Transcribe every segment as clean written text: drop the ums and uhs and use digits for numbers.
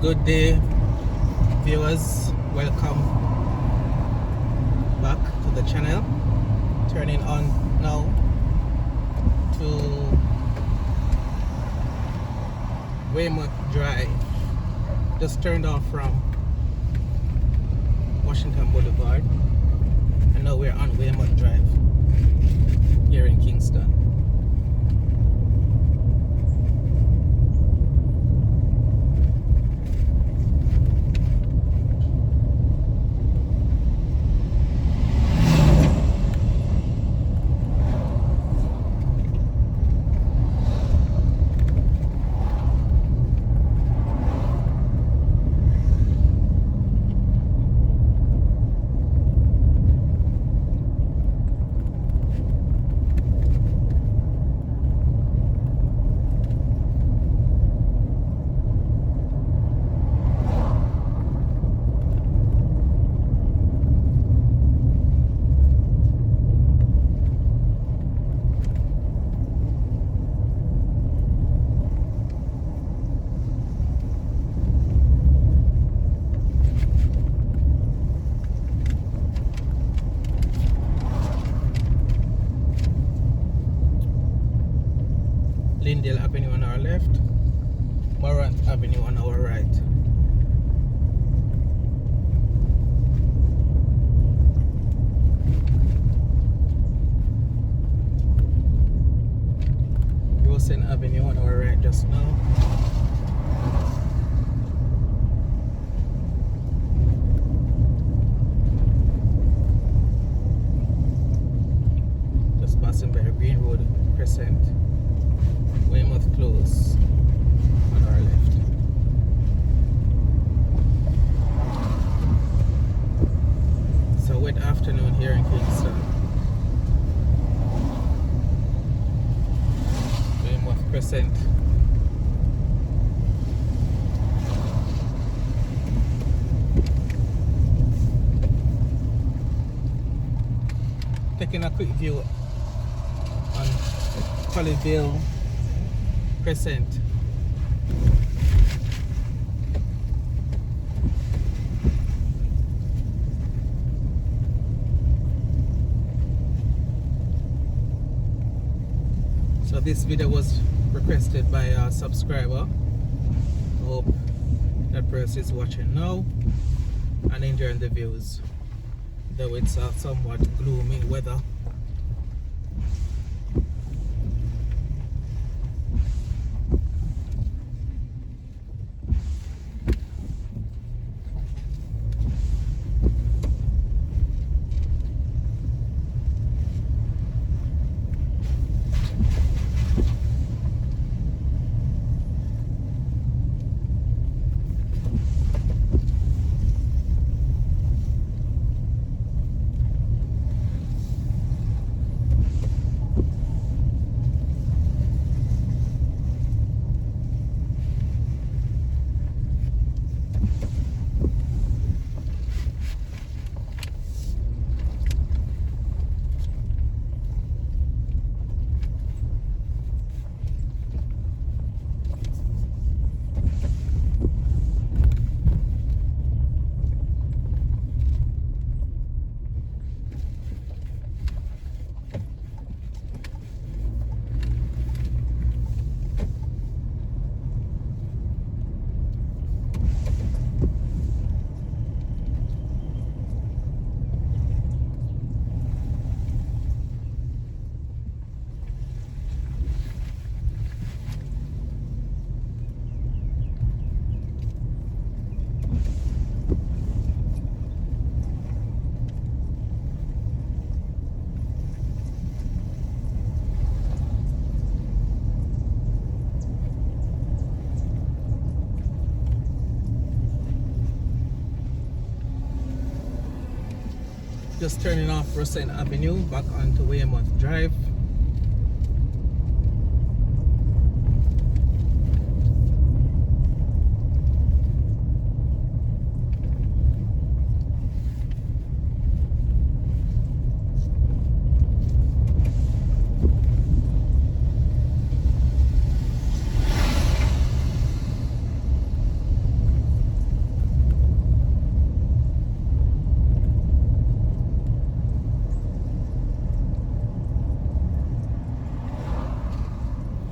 Good day, viewers. Welcome back to the channel. Turning on now to Weymouth Drive. Just turned off from Washington Boulevard, and now we're on Weymouth Drive here in Kingston. Lindale Avenue on our left, Morant Avenue on our right. Rosen Avenue on our right just now. Just passing by Green Road Crescent. Weymouth Close on our left. It's a wet afternoon here in Kingston. Weymouth Crescent. Taking a quick view on Colleyville Crescent. So this video was requested by a subscriber. I hope that person is watching now and enjoying the views, though it's somewhat gloomy weather. Just turning off Rosen Avenue back onto Weymouth Drive.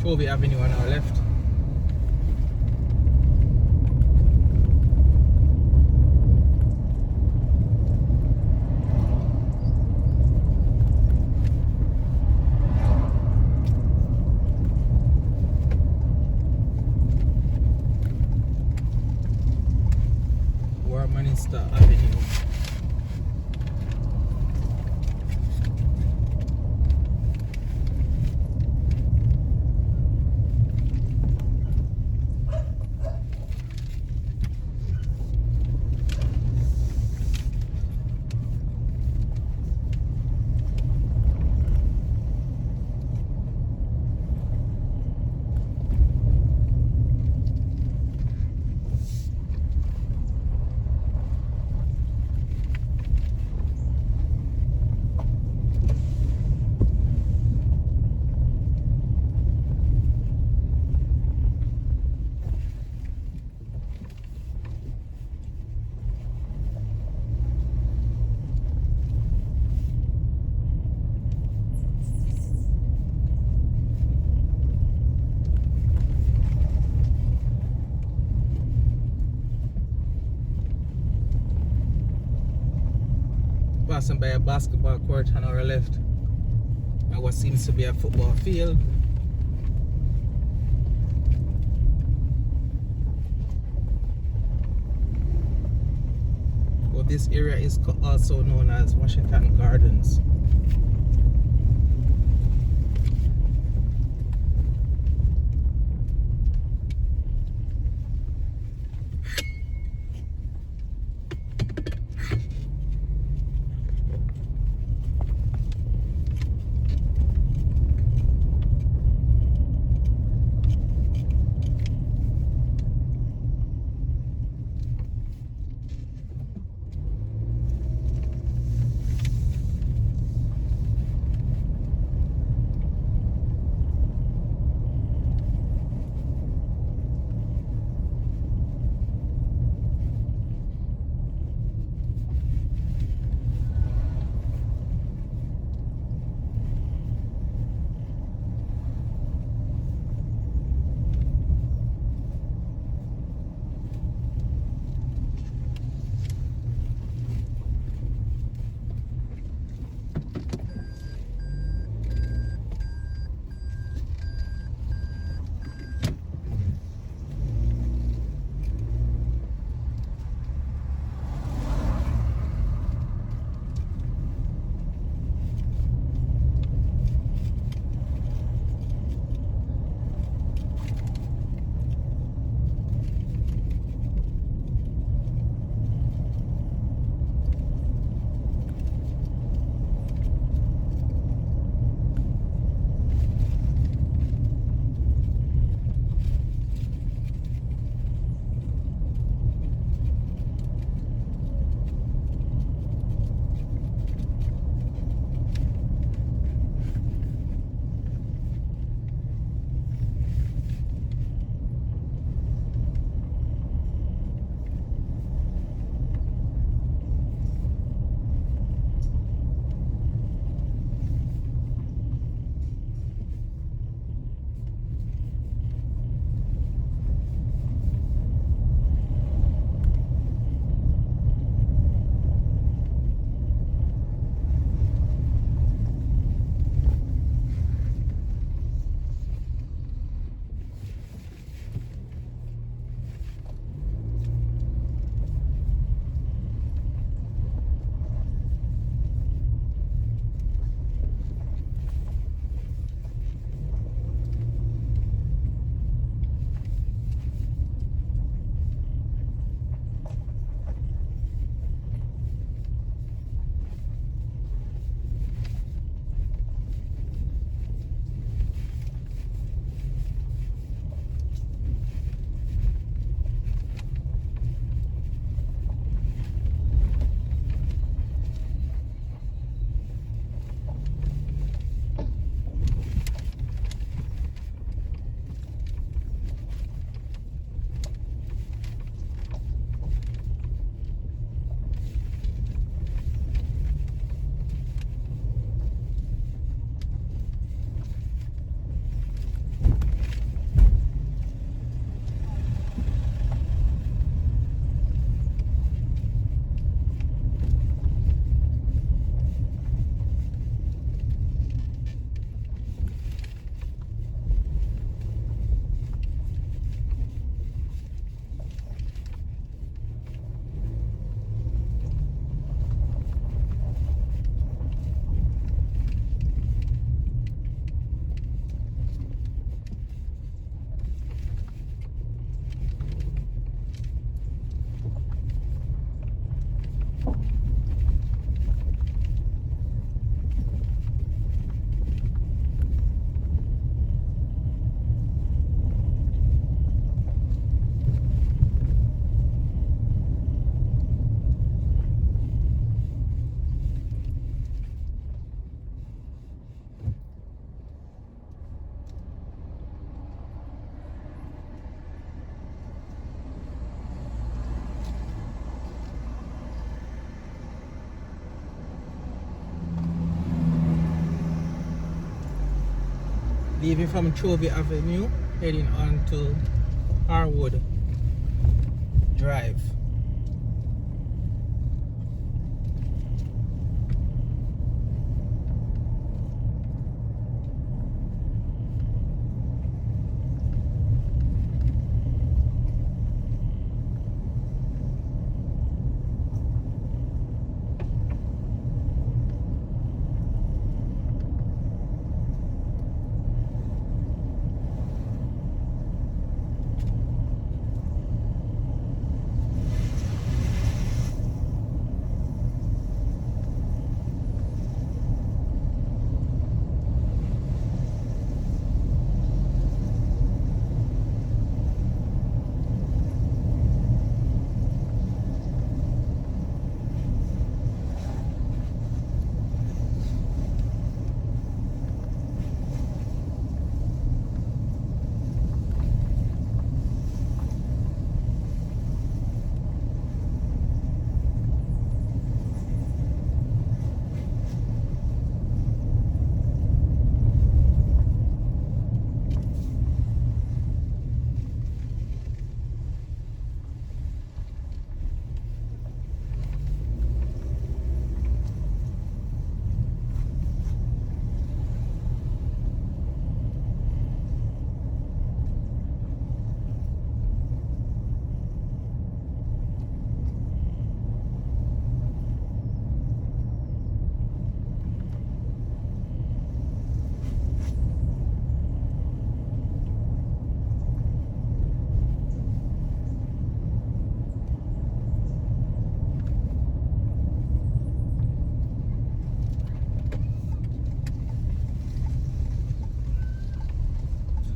Chovy Avenue on our left. Warminster Avenue. Passing by a basketball court on our left and what seems to be a football field. Well, this area is also known as Washington Gardens. Leaving from Chovy Avenue, heading on to Harwood Drive.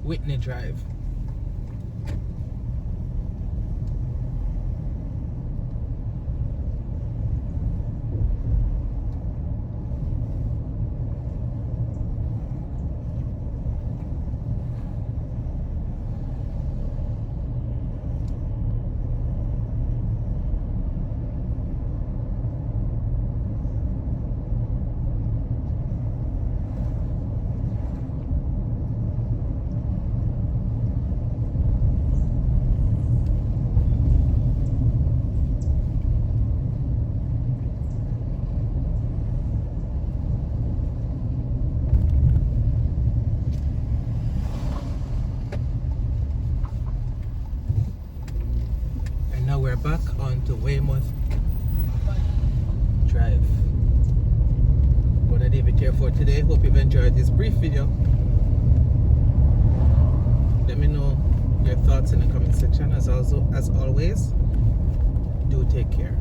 Whitney Drive. Now we're back onto Weymouth Drive. Gonna leave it here for today. Hope you've enjoyed this brief video. Let me know your thoughts in the comment section. As always, do take care.